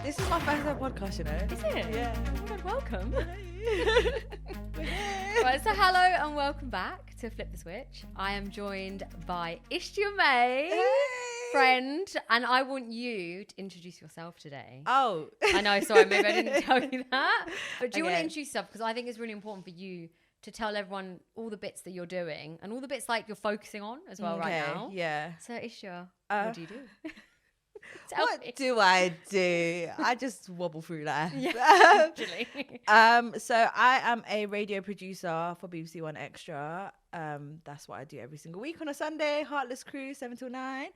This is my first ever podcast, you know. Is it? Yeah. Oh my God, welcome. Right, so hello and welcome back to Flip the Switch. I am joined by Ishtia May, friend, and I want you to introduce yourself today. Oh. I know, sorry, maybe I didn't tell you that. But do you want to Okay. introduce yourself? Because I think it's really important for you to tell everyone all the bits that you're doing and all the bits like you're focusing on as well right now. Yeah. So Ishtia, what do you do? Tell What me. do I do? I just wobble through life. Yeah, literally. So I am a radio producer for BBC One Extra. That's what I do every single week on a Sunday. Heartless Crew, 7 till 9.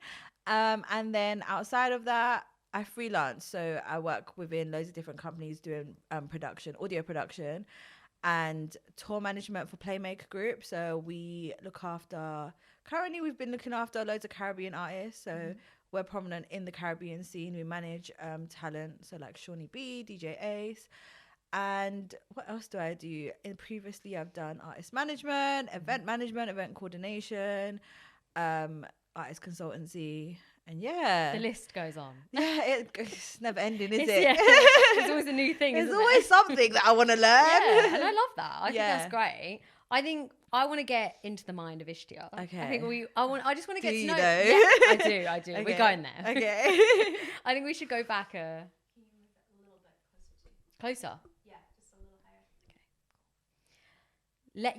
And then outside of that, I freelance. So I work within loads of different companies doing production, audio production, and tour management for Playmaker Group. So we look after. Currently, we've been looking after loads of Caribbean artists. So we're prominent in the Caribbean scene. We manage talent, so like Shawnee B, DJ Ace. And what else do I do? Previously, I've done artist management, event coordination, artist consultancy, and yeah. The list goes on. Yeah, it's never ending, is it? Yeah. There's always a new thing, There's isn't always something that I want to learn. Yeah, and I love that. I think Yeah. that's great. I think I want to get into the mind of Ishtia. Okay. I think I just want to get Do to you know. though? Yeah, I do. Okay. We're going there. Okay. I think we should go back a little bit closer. Yeah, just a little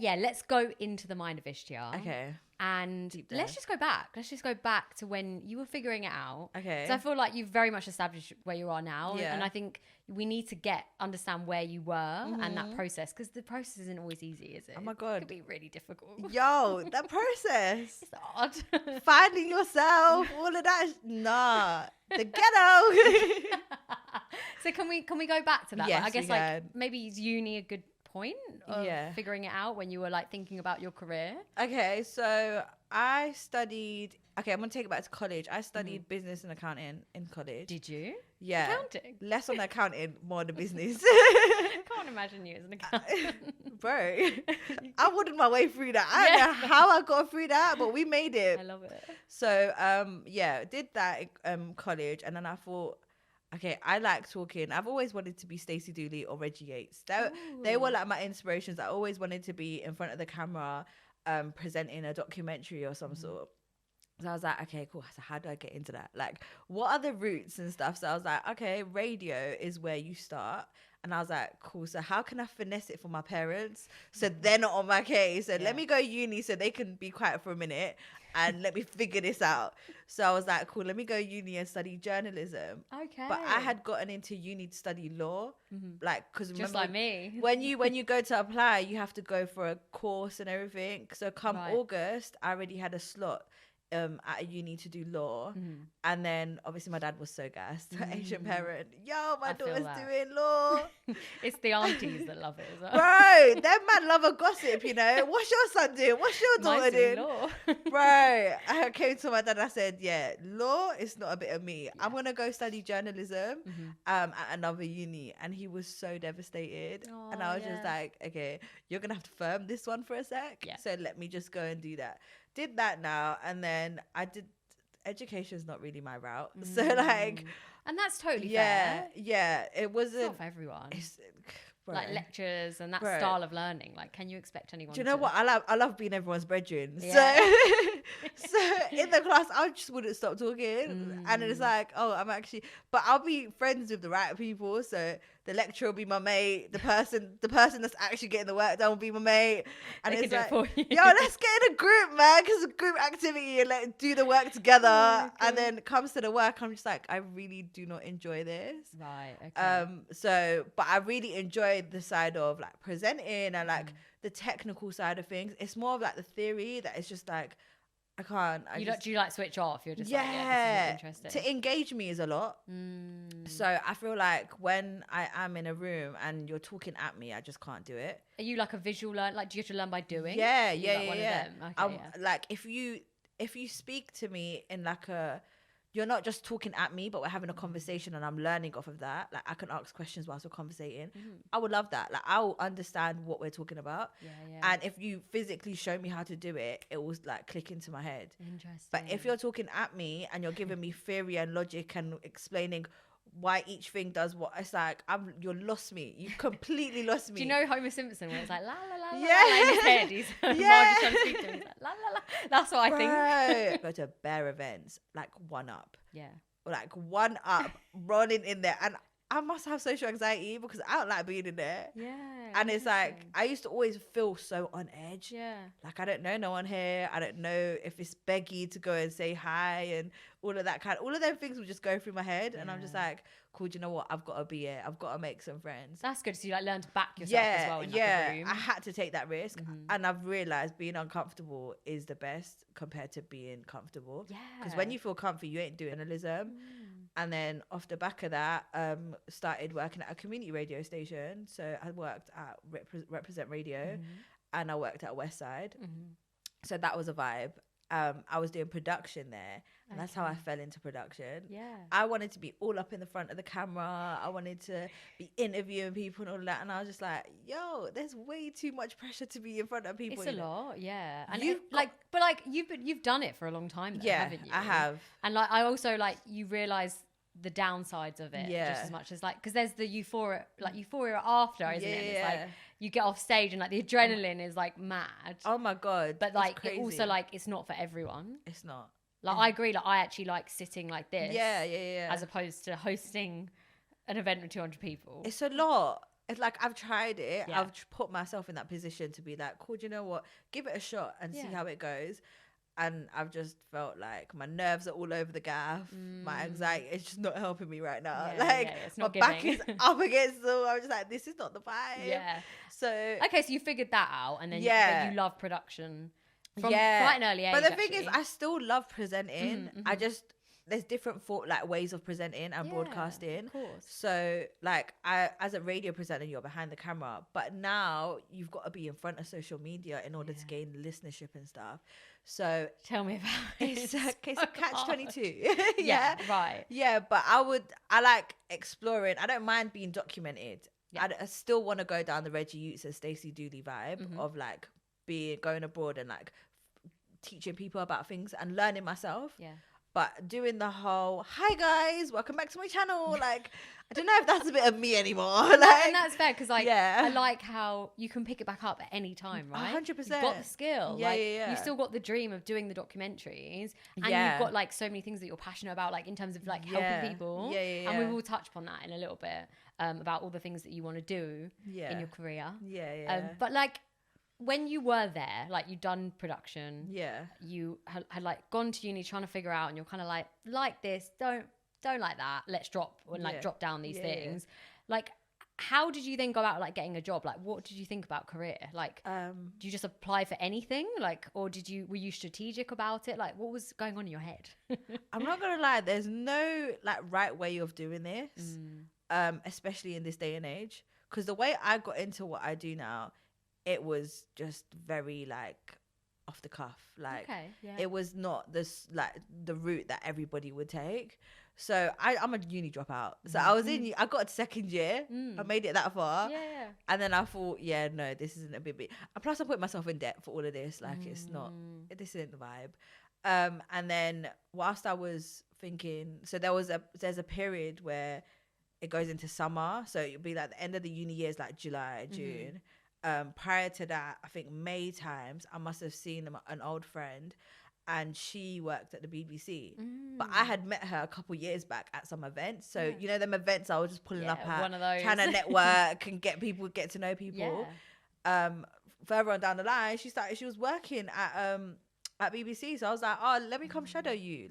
higher. Let's go into the mind of Ishtia. Okay. And Deep let's dive. just go back. Let's just go back to when you were figuring it out. Okay. So I feel like you've very much established where you are now. Yeah. And I think we need to understand where you were and that process. Because the process isn't always easy, is it? Oh my God. It could be really difficult. Yo, that process. It's hard. Finding yourself, all of that. Nah. The ghetto. So can we go back to that? Yes, I guess we like can. maybe is uni a good point of Yeah. figuring it out when you were like thinking about your career? Okay, so I studied. Okay, I'm gonna take it back to college. I studied business and accounting in college. Did you? Yeah, Accounting? less on the accounting, more on the business. I can't imagine you as an accountant. Bro, I wanted my way through that. I don't know how I got through that, but we made it. I love it. So did that in college, and then I thought, okay, I like talking. I've always wanted to be Stacey Dooley or Reggie Yates. They were like my inspirations. I always wanted to be in front of the camera, presenting a documentary or some sort. So I was like, okay, cool. So how do I get into that? Like, what are the routes and stuff? So I was like, okay, radio is where you start. And I was like, cool. So how can I finesse it for my parents so they're not on my case? So let me go uni so they can be quiet for a minute and let me figure this out. So I was like, cool, let me go uni and study journalism. Okay. But I had gotten into uni to study law, like, because just like me. when you go to apply, you have to go for a course and everything. So come Right. August, I already had a slot at a uni to do law, and then obviously my dad was so gassed, Asian parent. Yo, my I feel daughter's that. doing law. It's the aunties that love it as well. Bro, them man love a gossip, you know. What's your son doing? What's your daughter Mine's in doing? law. Bro, I came to my dad and I said, yeah, law is not a bit of me. I'm going to go study journalism at another uni. And he was so devastated. And I was just like, okay, you're going to have to firm this one for a sec. Yeah. So let me just go and do that. Did that now. And then I did, education is not really my route. So like, And that's totally yeah, fair. yeah, it It's wasn't. not for everyone. Bro. Like lectures and that Bro. style of learning. Like, can you expect anyone Do you know to... what? I love being everyone's brethren. Yeah. So in the class, I just wouldn't stop talking. And it's like, oh, I'm actually, but I'll be friends with the right people. So the lecturer will be my mate. The person that's actually getting the work done will be my mate. And They it's can do it like, for you. yo, let's get in a group, man, because it's a group activity and like do the work together. And then it comes to the work, I'm just like, I really do not enjoy this. Right, okay. So but I really enjoyed the side of like presenting and like the technical side of things. It's more of like the theory that it's just like I can't. Do you like switch off? You're just like, yeah, this is not interesting. To engage me is a lot. So I feel like when I am in a room and you're talking at me, I just can't do it. Are you like a visual learner? Like, do you have to learn by doing? Yeah, Are you yeah, like one of yeah. them? Okay, yeah. Like if you speak to me in like a, you're not just talking at me, but we're having a conversation and I'm learning off of that. Like I can ask questions whilst we're conversating. I would love that. Like I will understand what we're talking about. Yeah, yeah. And if you physically show me how to do it, it will like click into my head. Interesting. But if you're talking at me and you're giving me theory and logic and explaining why each thing does what. It's like, you lost me. You completely lost me. Do you know Homer Simpson where it's like la la la la, Yeah. la in his head? He's Yeah. Marge is trying to speak to him. He's like la la la. That's what I think. Go to bare events, like one up. Yeah. Like one up, running in there. And I must have social anxiety because I don't like being in there. Yeah. And it's like, interesting. I used to always feel so on edge. Yeah. Like, I don't know no one here. I don't know if it's beggy to go and say hi and all of that all of them things would just go through my head. And I'm just Yeah. like, cool, do you know what? I've got to be here. I've got to make some friends. That's good. So you like learn to back yourself as well in like a room. I had to take that risk. Mhm. And I've realized being uncomfortable is the best compared to being comfortable. Yeah. Because when you feel comfy, you ain't doing journalism. And then off the back of that, started working at a community radio station. So I worked at Represent Radio, and I worked at Westside. So that was a vibe. I was doing production there, and that's how I fell into production. Yeah. I wanted to be all up in the front of the camera. I wanted to be interviewing people and all that. And I was just like, yo, there's way too much pressure to be in front of people. It's a lot, yeah. And You've you've done it for a long time though, Yeah, haven't you? I have. And like I also like you realise the downsides of it Yeah. just as much as like because there's the euphoria after, isn't it? And it's like you get off stage and like the adrenaline is like mad. Oh my God. But it's like it crazy. also like it's not for everyone. It's not. Like I agree, like I actually like sitting like this. Yeah. As opposed to hosting an event with 200 people. It's a lot. It's like I've tried it. Yeah. I've put myself in that position to be like, cool, do you know what? Give it a shot and see Yeah. how it goes. And I've just felt like my nerves are all over the gaff. My anxiety is just not helping me right now. Yeah, like it's my not back giving. is up against them. I'm just like, this is not the vibe. Yeah. So Okay, so you figured that out, and then Yeah. but you love production from yeah. quite an early age. But the thing is, actually. I still love presenting. I mhm. just there's different ways of presenting and Yeah, broadcasting. of course. So like I as a radio presenter, you're behind the camera, but now you've got to be in front of social media in order to gain listenership and stuff. So Tell me about it. it's a catch 22. Yeah, right. Yeah, but I like exploring. I don't mind being documented. Yeah. I still want to go down the Reggie Utes and Stacey Dooley vibe of like going abroad and like teaching people about things and learning myself. Yeah. But doing the whole, hi guys, welcome back to my channel. Like, I don't know if that's a bit of me anymore. Like, And that's fair because like Yeah. I like how you can pick it back up at any time, right? 100%. You've got the skill. Yeah, like, yeah. You've still got the dream of doing the documentaries, and Yeah. you've got like so many things that you're passionate about, like in terms of like Yeah. helping people. Yeah. And we will touch upon that in a little bit about all the things that you want to do Yeah. in your career. Yeah. But like when you were there, like you'd done production, Yeah. you had like gone to uni trying to figure out, and you're kind of like this, don't like that, let's drop and like Yeah. drop down these Yeah. things. Like how did you then go out like getting a job? Like what did you think about career? Like do you just apply for anything, like, or were you strategic about it? Like what was going on in your head? I'm not gonna lie, there's no like right way of doing this, especially in this day and age. Because the way I got into what I do now, it was just very like off the cuff. Like Okay, yeah. it was not this like the route that everybody would take. So I'm a uni dropout. So I was I got to second year. I made it that far. Yeah. And then I thought, yeah, no, this isn't a bit. And plus, I put myself in debt for all of this. Like, it's not. This isn't the vibe. And then whilst I was thinking, so there's a period where it goes into summer. So it'll be like the end of the uni years, like July, June. Prior to that, I think May times, I must have seen an old friend, and she worked at the BBC. But I had met her a couple years back at some events. So you know them events I was just pulling up at, one of those. trying to network and get to know people. Yeah. Further on down the line, she was working at BBC. So I was like, oh, let me come shadow you.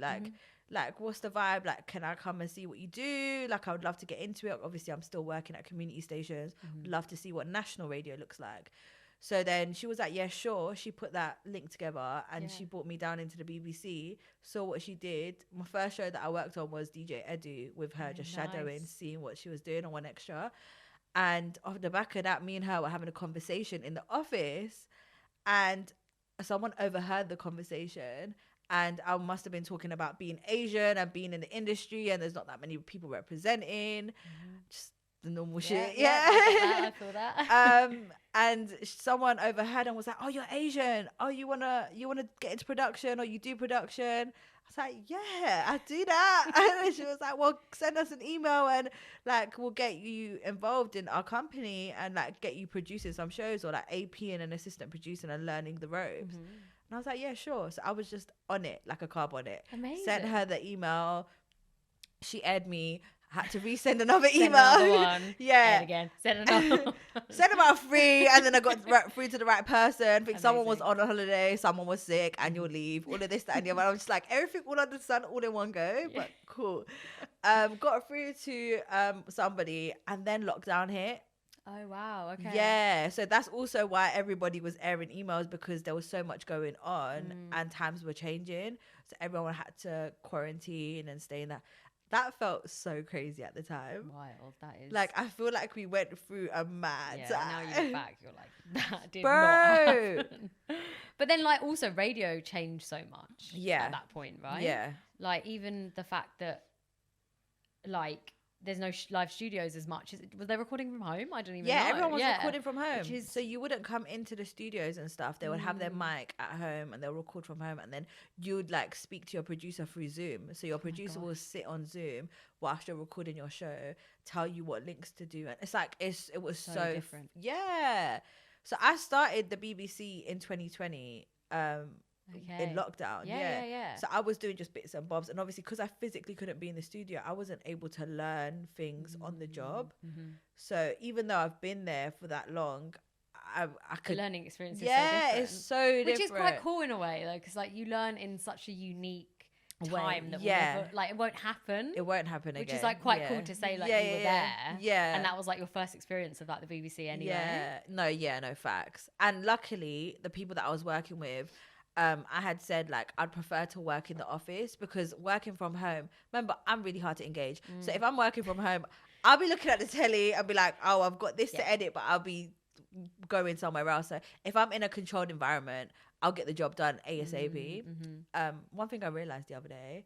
Like, what's the vibe? Like, can I come and see what you do? Like, I would love to get into it. Obviously, I'm still working at community stations. Would love to see what national radio looks like. So then she was like, yeah, sure. She put that link together and she brought me down into the BBC. Saw what she did. My first show that I worked on was DJ Edu, with her just shadowing, seeing what she was doing on One Extra. And off the back of that, me and her were having a conversation in the office, and someone overheard the conversation. And I must have been talking about being Asian and being in the industry, and there's not that many people representing. Just the normal Yeah, shit. yeah, I feel that. And someone overheard and was like, "Oh, you're Asian. Oh, you wanna get into production, or you do production?" I was like, "Yeah, I do that." And then she was like, "Well, send us an email and like we'll get you involved in our company and like get you producing some shows or like AP and an assistant producing and learning the ropes." And I was like, "Yeah, sure." So I was just on it like a carb on it. Amazing. Sent her the email. She aired me. Had to resend another Send email. another one. Yeah. And again. Send another one. Sent about 3, and then I got through to the right person. I think someone was Amazing. on a holiday, someone was sick, annual leave, all of this, that, and the other. I was just like, everything all under the sun, all in one go, Yeah. but cool. Got through to somebody, and then lockdown hit. Oh, wow. Okay. Yeah, so that's also why everybody was airing emails, because there was so much going on and times were changing. So everyone had to quarantine and stay in that. That felt so crazy at the time. Wild. That is. Like, I feel like we went through a mad yeah, time. now you look back, you're like, that did Bro. not happen. But then, like, also radio changed so much. Yeah. At that point, right? Yeah. Like, even the fact that, like, there's no live studios as much. Was they recording from home? I don't even know. Yeah, everyone was recording from home. Which is- So you wouldn't come into the studios and stuff. They would have their mic at home and they'll record from home, and then you'd like speak to your producer through Zoom. So your producer will sit on Zoom whilst you're recording your show, tell you what links to do. And it's like it was so different. Yeah. So I started the BBC in 2020. Okay. In lockdown. Yeah. So I was doing just bits and bobs, and obviously because I physically couldn't be in the studio, I wasn't able to learn things on the job. So even though I've been there for that long, I could. The learning experience is so different. It's so different. Which is quite cool in a way, though, because like you learn in such a unique time that will never, like, it won't happen. It won't happen again. Which is like quite cool to say, like, you were there. Yeah. And that was like your first experience of like the BBC anyway. No facts. And luckily, the people that I was working with, I had said like I'd prefer to work in the office, because working from home, remember, I'm really hard to engage. So if I'm working from home, I'll be looking at the telly and be like, oh, I've got this to edit, but I'll be going somewhere else. So if I'm in a controlled environment, I'll get the job done ASAP. One thing I realized the other day,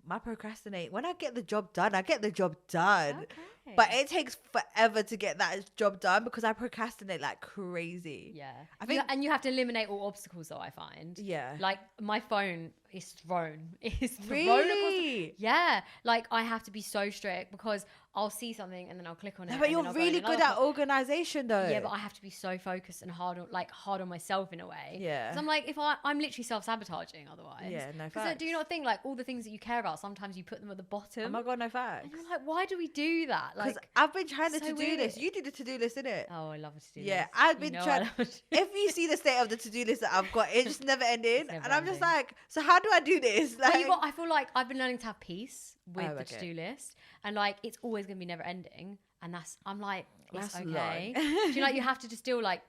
my procrastinate, when I get the job done, I get the job done. Okay. But it takes forever to get that job done because I procrastinate like crazy. Yeah. I think, and you have to eliminate all obstacles, though, I find. Yeah. Like, my phone is thrown. It's thrown Really? Yeah. Like, I have to be so strict because I'll see something and then I'll click on it. No, but you're really good at organization, though. Yeah, but I have to be so focused and hard on myself in a way. Yeah. Because I'm like, I'm literally self-sabotaging otherwise. Yeah, no Because facts. do you not think, like, all the things that you care about, sometimes you put them at the bottom? Oh my God, no facts. And you're like, why do we do that? Because Like, I've been trying so to do weird. list. You do the to-do list, innit? oh, I love a to-do Yeah, list. I've been You know I trying. love a to-do If you see the state of the to-do list that I've got, it's just never ending. never And I'm just ending. like, so how do I do this? But Like, I feel like I've been learning to have peace with the okay. to-do list, and like it's always gonna be never ending, and I'm like, it's That's okay. long. Do you like you have to just still like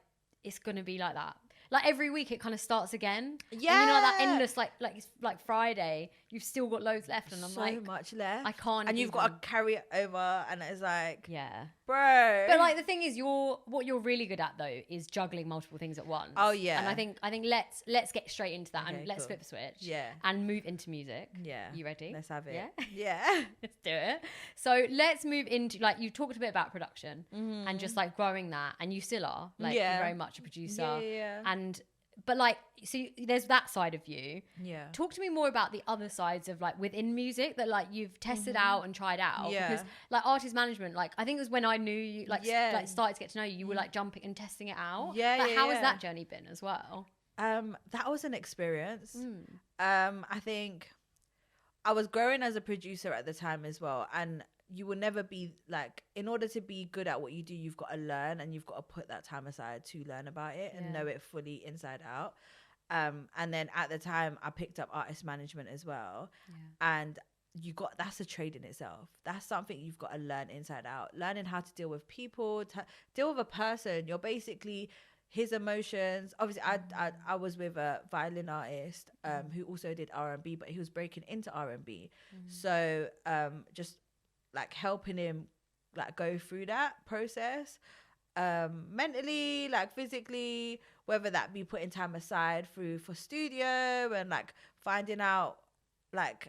it's gonna be like that. Like every week it kind of starts again. Yeah. And you know that endless it's like Friday, you've still got loads left, and I'm so like, much left. I can't. And you've got to carry it over, and it's like, yeah. bro. But like the thing is, what you're really good at though is juggling multiple things at once. Oh, yeah. And I think let's get straight into that, Okay, and let's cool. flip the switch. Yeah. And move into music. Yeah. You ready? Let's have it. Yeah. Yeah. Let's do it. So let's move into, like, you talked a bit about production and just like growing that, and you still are like Yeah. you're very much a producer. Yeah. But like, so there's that side of you. Yeah. Talk to me more about the other sides of like within music that like you've tested out and tried out. Yeah. Because like artist management, like I think it was when I knew you, like, Yeah. like started to get to know you, you were like jumping and testing it out. Yeah, Like, yeah, how yeah. has that journey been as well? That was an experience. I think I was growing as a producer at the time as well, and you will never be like, in order to be good at what you do, you've got to learn, and you've got to put that time aside to learn about it and Yeah. know it fully inside out. And then at the time I picked up artist management as well. And that's a trade in itself. That's something you've got to learn inside out, learning how to deal with people, deal with a person. You're basically his emotions. Obviously I was with a violin artist who also did R&B, but he was breaking into R&B. So just like helping him like go through that process, mentally, like physically, whether that be putting time aside for studio and like finding out like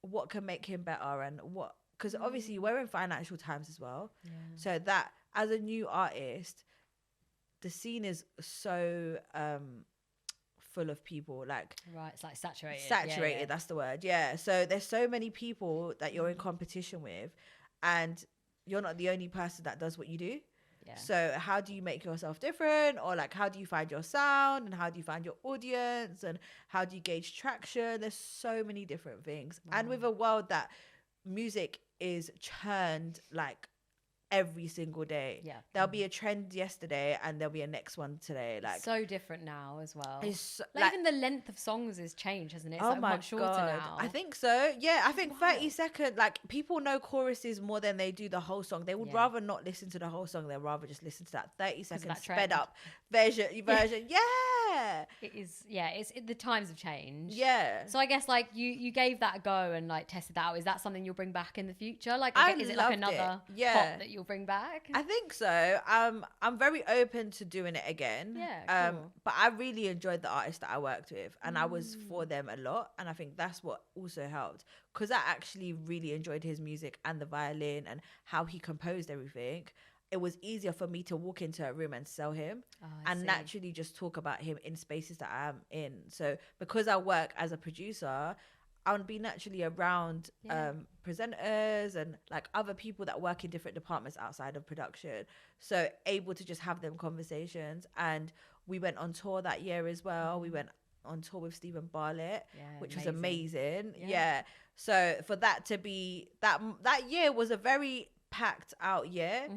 what can make him better and what because obviously we're in financial times as well. Yeah. So that as a new artist, the scene is so full of people, like Right, it's like saturated. saturated, that's the word. Yeah, so there's so many people that you're in competition with, and you're not the only person that does what you do. Yeah. So how do you make yourself different, or like how do you find your sound, and how do you find your audience, and how do you gauge traction? There's so many different things. And with a world that music is churned like every single day. Yeah. There'll be a trend yesterday and there'll be a next one today. Like, so different now as well. it's so, like even the length of songs has changed, hasn't it? It's oh like my much shorter God. now. I think so. Yeah, I It's think wild. 30 second, like people know choruses more than they do the whole song. They would Yeah. rather not listen to the whole song. They'd rather just listen to that 30 second that sped trend. up version. Yeah. It is, yeah, the times have changed. Yeah. So I guess like you gave that a go and like tested that out. Is that something you'll bring back in the future? Like, I is it loved like another it. Yeah. pot that you'll bring back? I think so. I'm very open to doing it again. Yeah, cool. But I really enjoyed the artists that I worked with, and I was for them a lot. And I think that's what also helped, because I actually really enjoyed his music and the violin and how he composed everything. It was easier for me to walk into a room and sell him, I and see. naturally just talk about him in spaces that I am in. So because I work as a producer, I would be naturally around presenters and like other people that work in different departments outside of production. So able to just have them conversations. And we went on tour that year as well. We went on tour with Stephen Bartlett, which was amazing. Yeah. So for that to be that year was a very packed out year,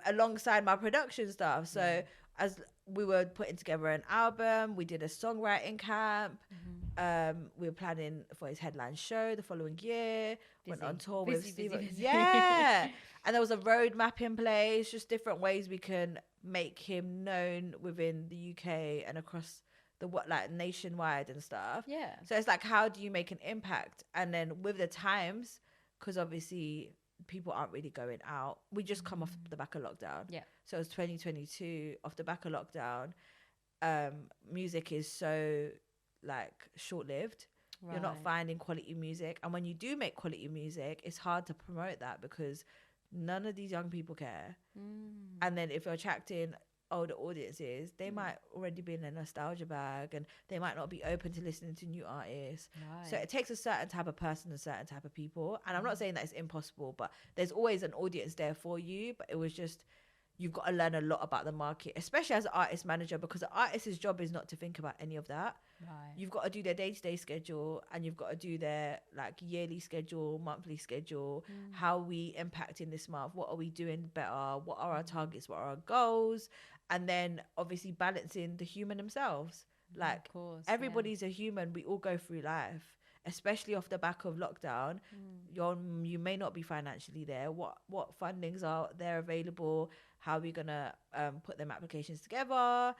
alongside my production stuff. So as we were putting together an album, we did a songwriting camp. We were planning for his headline show the following year. Went on tour with Stephen. Yeah. And there was a roadmap in place, just different ways we can make him known within the UK and across the like nationwide and stuff. Yeah. So it's like, how do you make an impact? And then with the times, because obviously people aren't really going out. We just come off the back of lockdown. Yeah. So it's 2022, off the back of lockdown. Music is so like short-lived. Right. You're not finding quality music, and when you do make quality music, it's hard to promote that because none of these young people care. And then if you're attracting older audiences, they might already be in a nostalgia bag, and they might not be open to listening to new artists. Right. So it takes a certain type of person, a certain type of people, and I'm not saying that it's impossible, but there's always an audience there for you. But it was just, you've got to learn a lot about the market, especially as an artist manager, because the artist's job is not to think about any of that. Right. You've got to do their day-to-day schedule, and you've got to do their like yearly schedule, monthly schedule. How are we impacting this month? What are we doing better? What are our targets? What are our goals? And then obviously balancing the human themselves. Like, of course, everybody's a human. We all go through life, especially off the back of lockdown. You may not be financially there. What fundings are there available? How are we gonna put them applications together?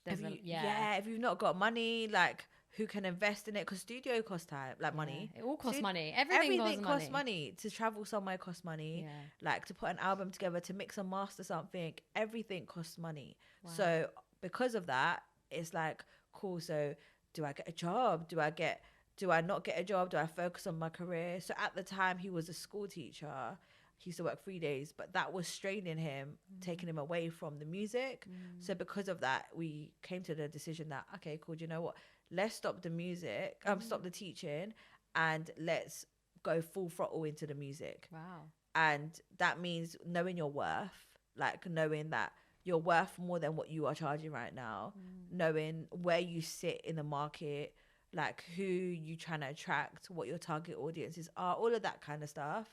If you've not got money, like, who can invest in it? Because studio costs time, like money. It all costs money. Everything costs money. To travel somewhere costs money. Like, to put an album together, to mix and master something, everything costs money. Wow. So because of that, it's like, cool. So do I get a job? Do I not get a job? Do I focus on my career? So at the time, he was a school teacher. He used to work 3 days, but that was straining him, taking him away from the music. So because of that, we came to the decision that, okay, cool, do you know what? Let's stop the music, stop the teaching, and let's go full throttle into the music. Wow. And that means knowing your worth, like knowing that you're worth more than what you are charging right now, knowing where you sit in the market, like who you trying to attract, what your target audiences are, all of that kind of stuff.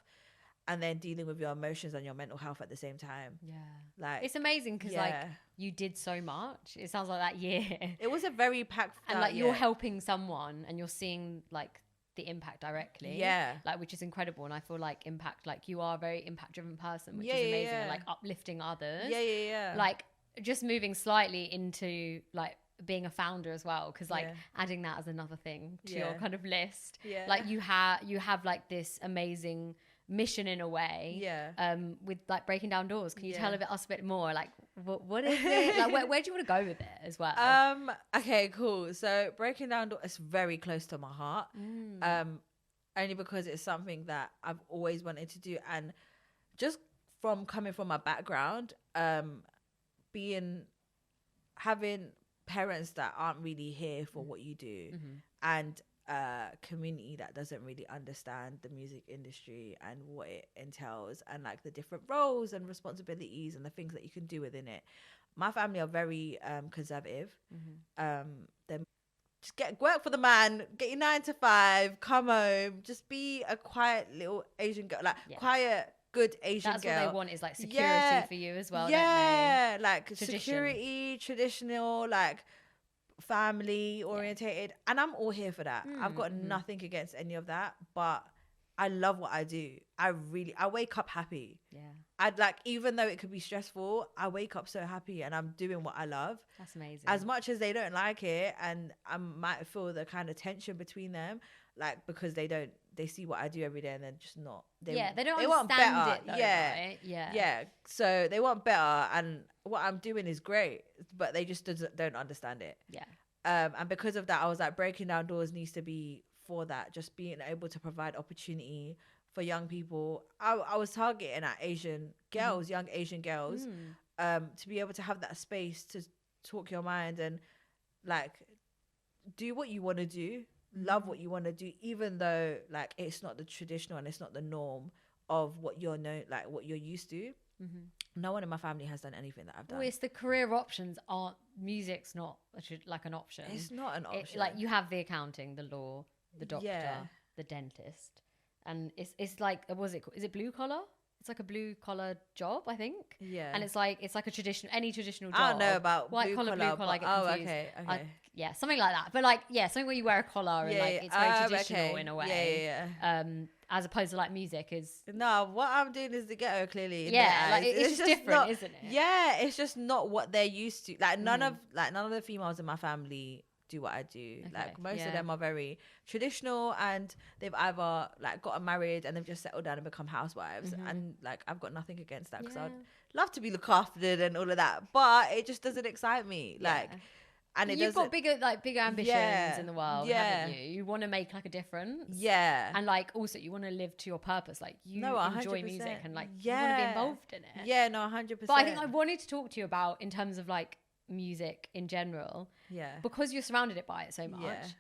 And then dealing with your emotions and your mental health at the same time. Yeah. Like, it's amazing because like you did so much. It sounds like that year. It was a very packed and like you're helping someone and you're seeing like the impact directly. Yeah. Like, which is incredible. And I feel like impact, like you are a very impact driven person, which is amazing. Yeah. And like uplifting others. Yeah. Like just moving slightly into like being a founder as well, because like adding that as another thing to your kind of list. Yeah. Like you have like this amazing mission in a way, with like breaking down doors. Can you tell us a bit more, like what is it, like where do you want to go with it as well? Okay, cool. So breaking down doors is very close to my heart. only because it's something that I've always wanted to do. And just from coming from my background, having parents that aren't really here for what you do, and a community that doesn't really understand the music industry and what it entails, and like the different roles and responsibilities and the things that you can do within it. My family are very conservative. They're just get work for the man, get your 9 to 5, come home, just be a quiet little Asian girl, like quiet, good Asian girl. That's what they want, is like security for you as well. Yeah, don't they? like security, traditional, like family orientated, and I'm all here for that. I've got nothing against any of that, but I love what I do. I wake up happy. Yeah. I'd like, even though it could be stressful, I wake up so happy and I'm doing what I love. That's amazing. As much as they don't like it, and I might feel the kind of tension between them, like, because they see what I do every day and they're just not. They don't understand want better. It though, right? Yeah. So they want better, and what I'm doing is great, but they just don't understand it. Yeah. And because of that, I was like, breaking down doors needs to be for that, just being able to provide opportunity for young people. I was targeting at Asian girls, young Asian girls, to be able to have that space to talk your mind and like do what you want to do, love what you want to do, even though like it's not the traditional and it's not the norm of what you're like what you're used to. No one in my family has done anything that I've done. Well, it's the career options aren't, music's not like an option. It's not an option. Like you have the accounting, the law, the doctor, the dentist, and it's like, is it blue collar? It's like a blue collar job, I think. Yeah. And it's like a any traditional job. I don't know about white collar, blue collar. I get confused. Okay. Yeah, something like that. But like, something where you wear a collar and like it's very traditional in a way. Yeah. As opposed to like music is. No, what I'm doing is the ghetto, clearly. Yeah, like it's just different, not, isn't it? Yeah, it's just not what they're used to. Like none of the females in my family do what I do. Okay, like most of them are very traditional, and they've either like gotten married and they've just settled down and become housewives. And like I've got nothing against that, because I'd love to be looked after and all of that, but it just doesn't excite me. Like, and you've got bigger ambitions in the world, haven't you? You want to make like a difference, and like also you want to live to your purpose. Like you enjoy music and like you want to be involved in it. Yeah, no, 100%. But I think I wanted to talk to you about, in terms of like music in general, because you're surrounded by it so much.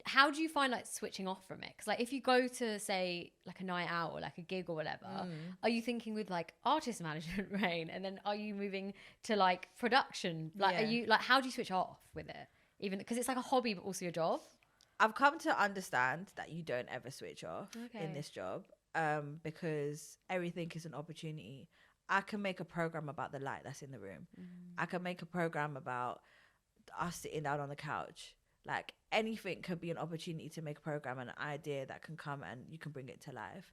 How do you find like switching off from it? Because like if you go to say like a night out or like a gig or whatever, are you thinking with like artist management brain, and then are you moving to like production? Like are you like, how do you switch off with it? Even because it's like a hobby but also your job. I've come to understand that you don't ever switch off in this job, because everything is an opportunity. I can make a program about the light that's in the room. I can make a program about us sitting down on the couch. Like anything could be an opportunity to make a program, an idea that can come and you can bring it to life.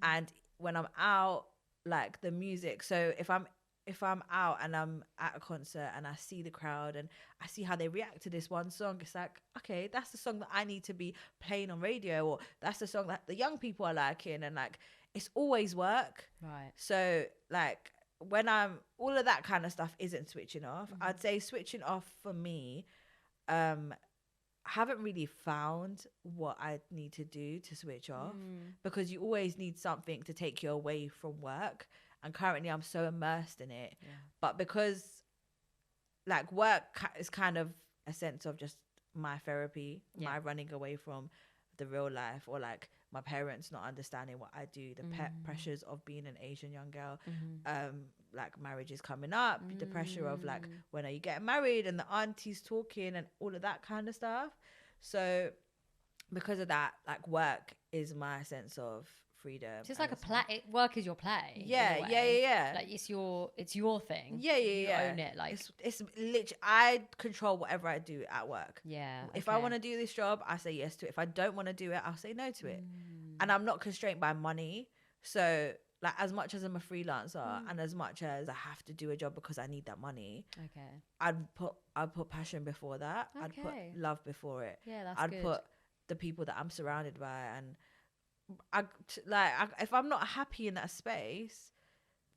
And when I'm out, like the music, so if I'm out and I'm at a concert and I see the crowd and I see how they react to this one song, it's like, okay, that's the song that I need to be playing on radio, or that's the song that the young people are liking, and like it's always work. Right. So like when I'm, all of that kind of stuff isn't switching off. I'd say switching off for me, haven't really found what I need to do to switch off, because you always need something to take you away from work, and currently I'm so immersed in it. But because like work is kind of a sense of just my therapy, my running away from the real life, or like my parents not understanding what I do, the pressures of being an Asian young girl, like marriage is coming up, the pressure of like, when are you getting married, and the aunties talking and all of that kind of stuff. So because of that, like work is my sense of freedom. It's just like a play. Work is your play. Yeah. Like it's your thing. Yeah. You own it. Like it's literally, I control whatever I do at work. Yeah. If I want to do this job, I say yes to it. If I don't want to do it, I'll say no to it. And I'm not constrained by money. So like, as much as I'm a freelancer and as much as I have to do a job because I need that money, I'd put passion before that. I'd put love before it. Yeah, that's I'd good. put the people that I'm surrounded by, and if I'm not happy in that space,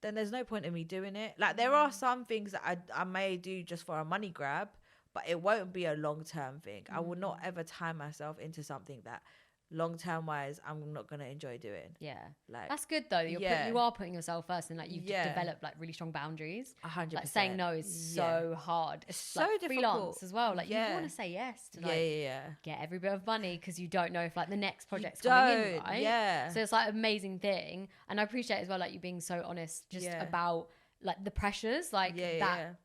then there's no point in me doing it. Like there are some things that I may do just for a money grab, but it won't be a long-term thing. I will not ever tie myself into something that long-term wise, I'm not gonna enjoy doing. Yeah, like that's good though. You are putting yourself first, and like you've developed like really strong boundaries. 100%. Like saying no is so hard. It's so like difficult freelance as well. Like you want to say yes to get every bit of money because you don't know if like the next project's coming in, right? Yeah. So it's like an amazing thing, and I appreciate as well like you being so honest just about like the pressures, like that.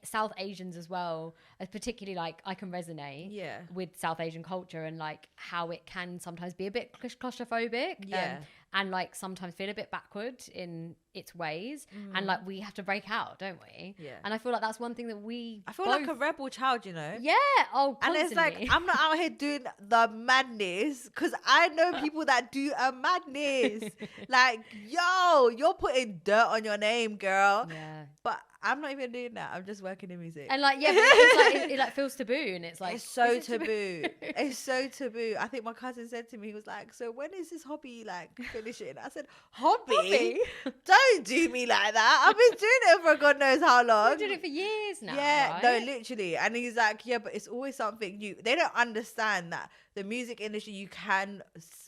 South Asians as well, as particularly like I can resonate with South Asian culture and like how it can sometimes be a bit claustrophobic and like sometimes feel a bit backward in its ways and like we have to break out, don't we? And I feel like that's one thing that I feel like a rebel child, you know. Constantly. And it's like I'm not out here doing the madness because I know people that do a madness. Like, yo, you're putting dirt on your name, girl. But I'm not even doing that. I'm just working in music. And like, but it's like it like feels taboo, and it's like it's so taboo. It's so taboo. I think my cousin said to me, he was like, "So when is this hobby like finishing?" I said, "Hobby? Don't do me like that. I've been doing it for God knows how long. I've been doing it for years now." Yeah, right? no, literally. And he's like, "Yeah, but it's always something new." They don't understand that the music industry, you can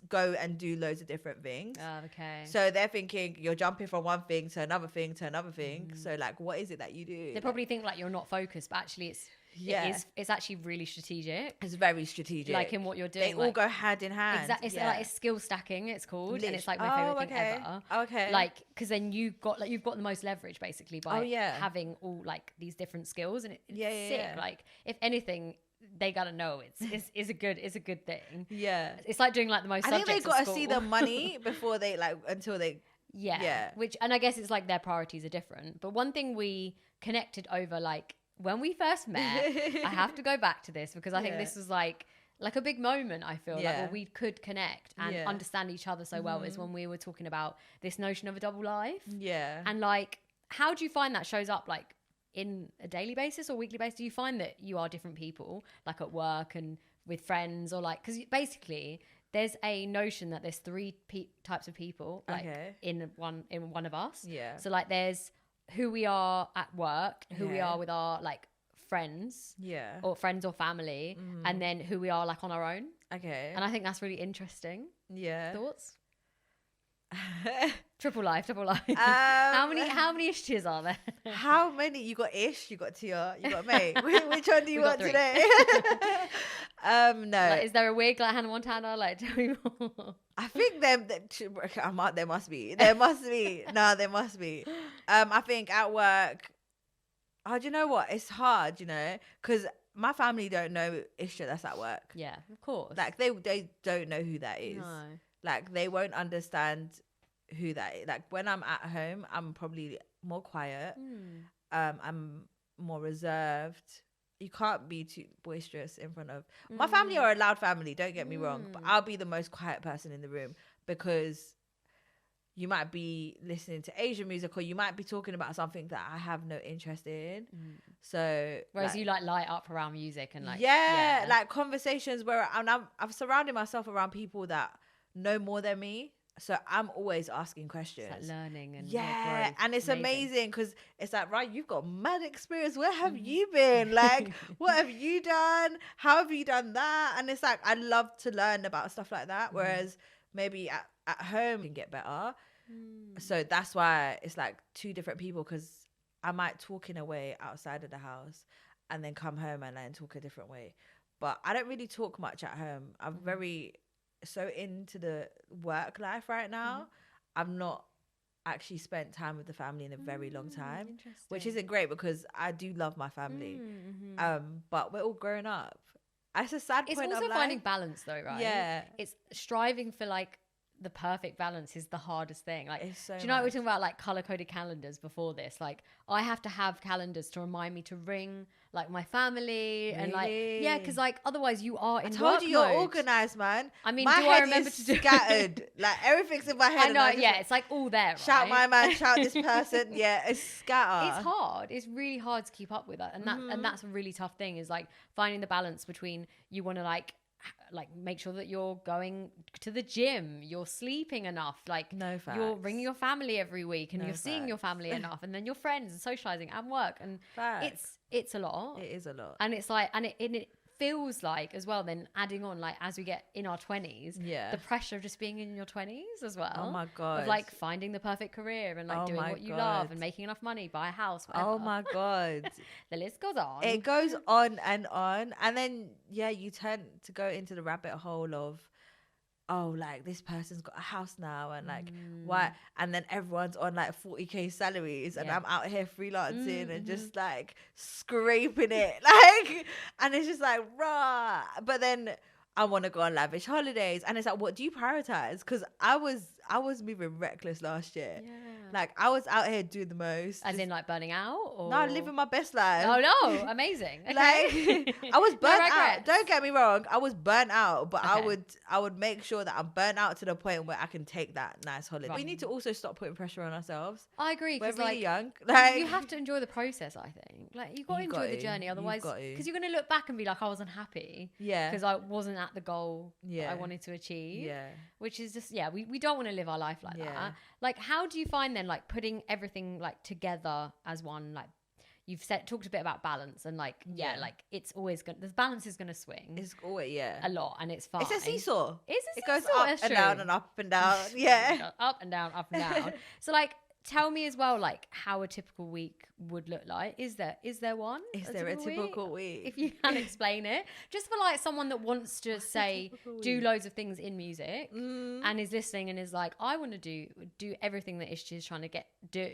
go and do loads of different things. Oh, okay. So they're thinking you're jumping from one thing to another thing to another thing. So like, what is it that you do? They probably think like you're not focused, but actually it's actually really strategic. It's very strategic. Like in what you're doing. They all go hand in hand. Exactly. It's like it's skill stacking, it's called. And it's like my favorite thing ever. Okay. Like, because then you've got the most leverage basically by having all like these different skills, and it's sick. Like if anything, they gotta know it's a good thing. Yeah. It's like doing like the most. I think they gotta see the money before they like until they. Yeah. Which, and I guess it's like their priorities are different. But one thing we connected over, like when we first met, I have to go back to this because I think this was like a big moment. I feel like where we could connect and understand each other so well is when we were talking about this notion of a double life. Yeah. And like, how do you find that shows up like in a daily basis or weekly basis? Do you find that you are different people, like at work and with friends, or like, because basically there's a notion that there's three types of people like in one of us. Yeah. So like there's who we are at work, who we are with our like friends, or friends or family, and then who we are like on our own. Okay. And I think that's really interesting. Yeah. Thoughts? Triple life. How many Ishtias are there? How many? You got Ish, you got Tia, you got May. Which one do you want today? No. Like, is there a wig like Hannah Montana? Like, tell me more. I think there must be. There must be. No, there must be. I think at work. Oh, do you know what? It's hard, you know, because my family don't know Ishtia that's at work. Yeah, of course. Like they don't know who that is. No. Like they won't understand who that is. Like when I'm at home, I'm probably more quiet. I'm more reserved. You can't be too boisterous in front of my family. Are a loud family, don't get me wrong, but I'll be the most quiet person in the room because you might be listening to Asian music or you might be talking about something that I have no interest in. So whereas you like light up around music and like like conversations where I've surrounded myself around people that know more than me. So I'm always asking questions. It's like learning and growth. And it's amazing because it's like, right, you've got mad experience. Where have you been? Like, what have you done? How have you done that? And it's like, I love to learn about stuff like that. Whereas maybe at home you can get better. So that's why it's like two different people, because I might talk in a way outside of the house and then come home and then talk a different way. But I don't really talk much at home. I'm very so into the work life right now. I've not actually spent time with the family in a very long time, which isn't great because I do love my family. But we're all grown up. It's a sad point of life. It's also finding balance though, right? Yeah. It's striving for like the perfect balance is the hardest thing. Like, so do you know what we're talking about, like color-coded calendars before this? Like, I have to have calendars to remind me to ring like my family and like because like otherwise you are in work mode. I told you you're organized, man. I mean, my do head I remember to do scattered? Like everything's in my head. I know, it's like all there. Shout right? my man, shout this person. Yeah, it's scattered. It's hard. It's really hard to keep up with that, and that's a really tough thing. Is like finding the balance between you want to like make sure that you're going to the gym, you're sleeping enough, like you're ringing your family every week and you're seeing your family enough, and then your friends and socializing and work, and it's a lot. It is a lot. And it's like, and it feels like as well, then adding on like as we get in our 20s, the pressure of just being in your 20s as well. Oh my God. Of like finding the perfect career and like doing what you love and making enough money, buy a house, whatever. Oh my God. The list goes on. It goes on. And then, you tend to go into the rabbit hole of, oh, like this person's got a house now and like why, and then everyone's on like 40k salaries and I'm out here freelancing and just like scraping it like, and it's just like rah. But then I want to go on lavish holidays, and it's like, what do you prioritize? Because I was moving reckless last year. Like I was out here doing the most, as in like burning out, or no, living my best life. Oh no, amazing. Okay. Like I was burnt out. Don't get me wrong, I was burnt out, but I would make sure that I'm burnt out to the point where I can take that nice holiday. We need to also stop putting pressure on ourselves. I agree. We're really young. Like you have to enjoy the process. I think like you've got to enjoy the journey, otherwise, because you're going to look back and be like, I wasn't happy. Because I wasn't at the goal that I wanted to achieve. Which is just we don't want to live our life like that. Like, how do you find then like putting everything like together as one? Like you've talked a bit about balance and like like it's always gonna, the balance is gonna swing. It's always a lot, and it's fine. It's a seesaw. It goes up and down and up and down. Up and down, up and down. So like, tell me as well, like how a typical week would look like. Is there one? Is there a typical week? If you can explain it, just for like someone that wants to say do loads of things in music and is listening and is like, I want to do everything that Ishtia is trying to do.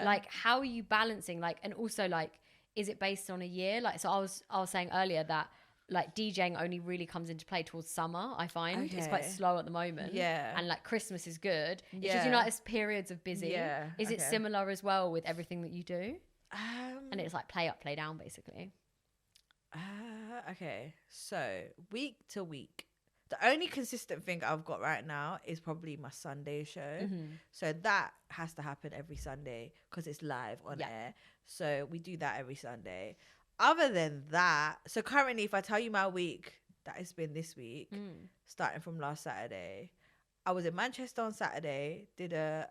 Like, how are you balancing? Like, and also like, is it based on a year? Like, so I was saying earlier that like DJing only really comes into play towards summer. I find it's quite slow at the moment. And like Christmas is good. It's just, there's periods of busy. Is it similar as well with everything that you do? And it's like play up, play down, basically. Okay, so week to week, the only consistent thing I've got right now is probably my Sunday show. So that has to happen every Sunday because it's live on air. So we do that every Sunday. Other than that, so currently, if I tell you my week that it's been this week, starting from last Saturday, I was in Manchester on Saturday, did a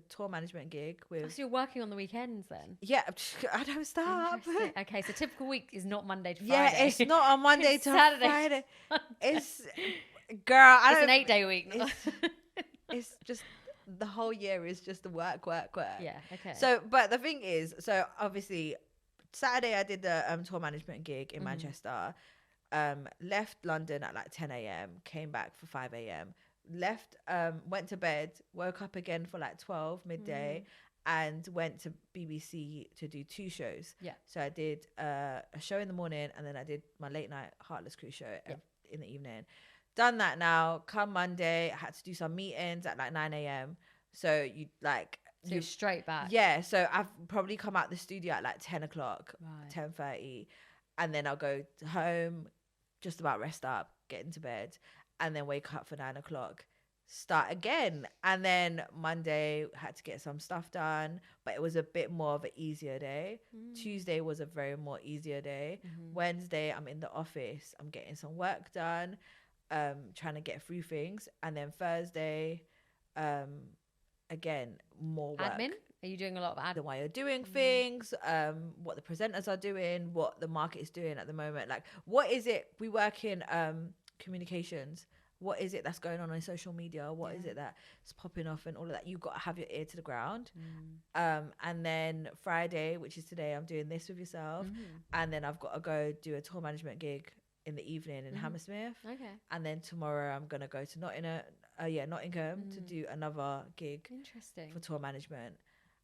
tour management gig with. So you're working on the weekends then? Yeah, I don't stop. Okay, so typical week is not Monday to Friday. Yeah, it's not on Monday to Saturday. Friday. It's girl. It's an 8-day week. It's just the whole year is just the work. Yeah. Okay. So, but the thing is, so obviously. Saturday I did the tour management gig in Manchester, left London at like 10 a.m, came back for 5 a.m, left, went to bed, woke up again for like 12 midday and went to BBC to do 2 shows. So I did a show in the morning and then I did my late night Heartless Crew show in the evening. Done that now. Come Monday, I had to do some meetings at like 9 a.m. So you like... So you're straight back. Yeah, so I've probably come out the studio at like 10 o'clock, 10:30, and then I'll go home, just about rest up, get into bed, and then wake up for 9 o'clock, start again. And then Monday, had to get some stuff done, but it was a bit more of an easier day. Tuesday was a very more easier day. Wednesday, I'm in the office, I'm getting some work done, trying to get through things. And then Thursday, again, more work. Admin? Are you doing a lot of admin? Why you're doing things, what the presenters are doing, what the market is doing at the moment. Like, what is it? We work in communications. What is it that's going on social media? What is it that's popping off and all of that? You've got to have your ear to the ground. And then Friday, which is today, I'm doing this with yourself. And then I've got to go do a tour management gig in the evening in Hammersmith. And then tomorrow I'm going to go to Nottingham to do another gig for tour management.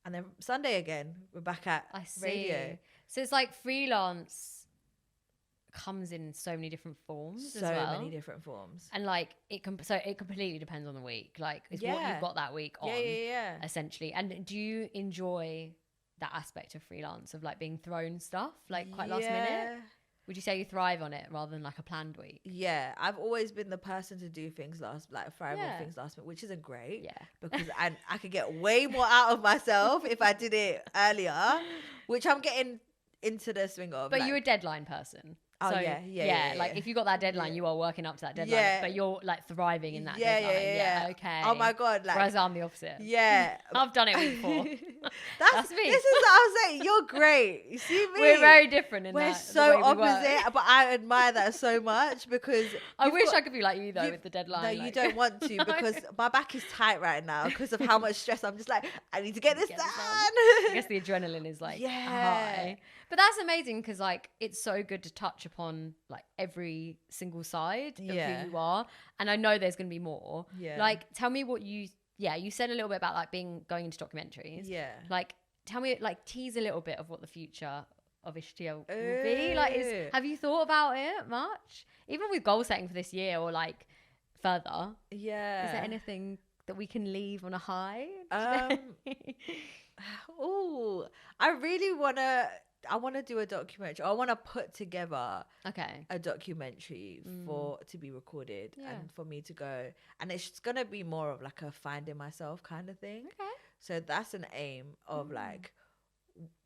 And then Sunday again, we're back at radio. So it's like freelance comes in so many different forms. So many different forms. And like it completely depends on the week. Like it's what you've got that week on. Essentially. And do you enjoy that aspect of freelance, of like being thrown stuff like quite last minute? Would you say you thrive on it rather than like a planned week? Yeah, I've always been the person to do things thrive on things last minute, which isn't great. Because I could get way more out of myself if I did it earlier, which I'm getting into the swing of. But you're a deadline person. So, like if you got that deadline, you are working up to that deadline, but you're like thriving in that deadline. Okay. Oh my God. Like, whereas I'm the opposite. Yeah. I've done it before. That's me. This is what I was saying. You're great. You see me? We're very different in We're that. so opposite, but I admire that so much because I wish I could be like you though with the deadline. No, you don't want to because my back is tight right now because of how much stress. I'm just like, I need to get this done. I guess the adrenaline is like high. But that's amazing because like it's so good to touch upon like every single side of who you are. And I know there's going to be more. Yeah. Like tell me what you said a little bit about like going into documentaries. Yeah. Like tell me, like tease a little bit of what the future of Ishtia will be. Like have you thought about it much? Even with goal setting for this year or like further. Yeah. Is there anything that we can leave on a high? I really I want to do a documentary. I want to put together a documentary to be recorded and for me to go. And it's going to be more of like a finding myself kind of thing. Okay. So that's an aim of like,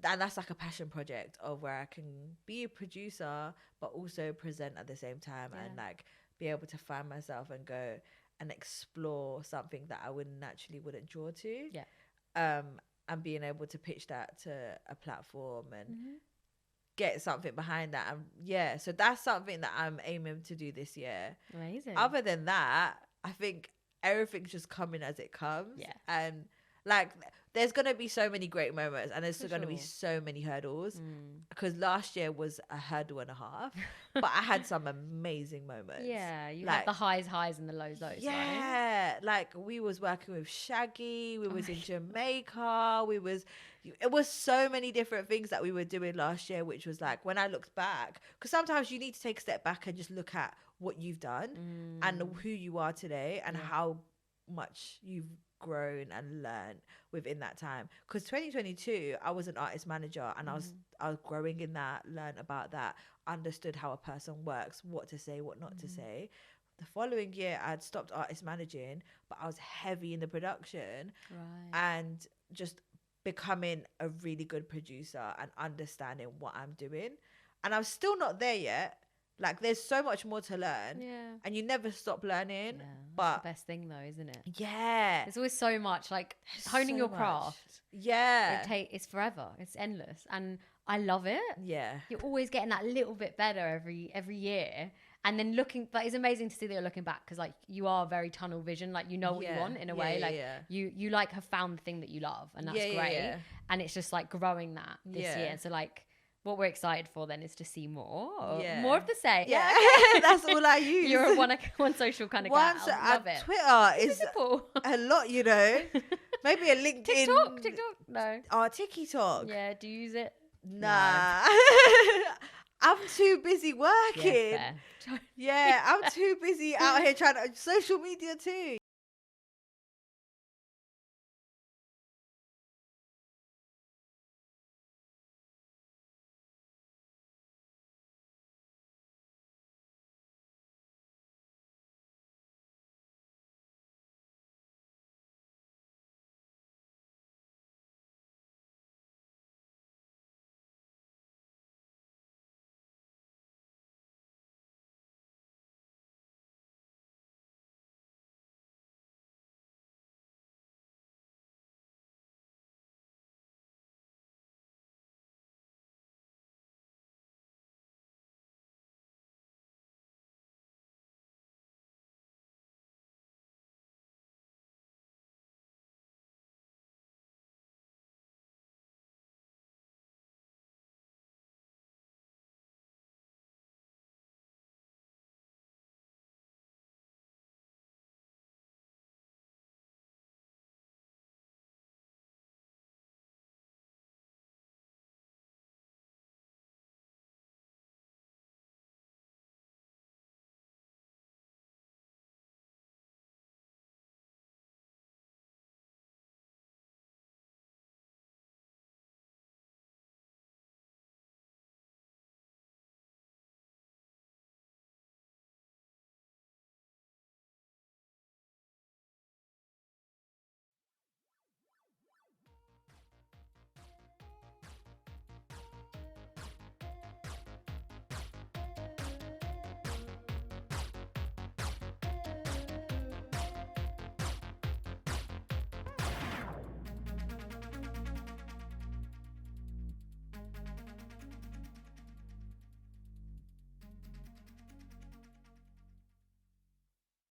and that's like a passion project of where I can be a producer, but also present at the same time and like be able to find myself and go and explore something that I wouldn't draw to. Yeah. And being able to pitch that to a platform and get something behind that. And so that's something that I'm aiming to do this year. Amazing. Other than that, I think everything's just coming as it comes. Yeah. And like, there's going to be so many great moments and there's going to be so many hurdles because last year was a hurdle and a half, but I had some amazing moments. Yeah. You had the highs and the lows. Yeah. Right? Like we was working with Shaggy. We was in Jamaica. It was so many different things that we were doing last year, which was like, when I looked back, because sometimes you need to take a step back and just look at what you've done and who you are today and how much you've grown and learned within that time. Because 2022 I was an artist manager and I was growing in that, learned about that, understood how a person works, what to say, what not to say. The following year I'd stopped artist managing, but I was heavy in the production and just becoming a really good producer and understanding what I'm doing. And I'm still not there yet. Like, there's so much more to learn. Yeah. And you never stop learning. Yeah, that's the best thing, though, isn't it? Yeah. There's always so much. Like, honing your craft. Yeah. It's forever. It's endless. And I love it. Yeah. You're always getting that little bit better every year. And then but it's amazing to see that you're looking back because, like, you are very tunnel vision. Like, you know what you want in a way. Like, you like, have found the thing that you love. And that's great. Yeah. And it's just, like, growing that this year. So, like, what we're excited for then is to see more of the same. Yeah, that's all I use. You're one social kind of guy. I love it. Twitter is a lot, you know. Maybe a LinkedIn. TikTok, no. Oh, TikTok. Yeah, do you use it? Nah. I'm too busy working. Yeah, I'm too busy out here trying to social media too.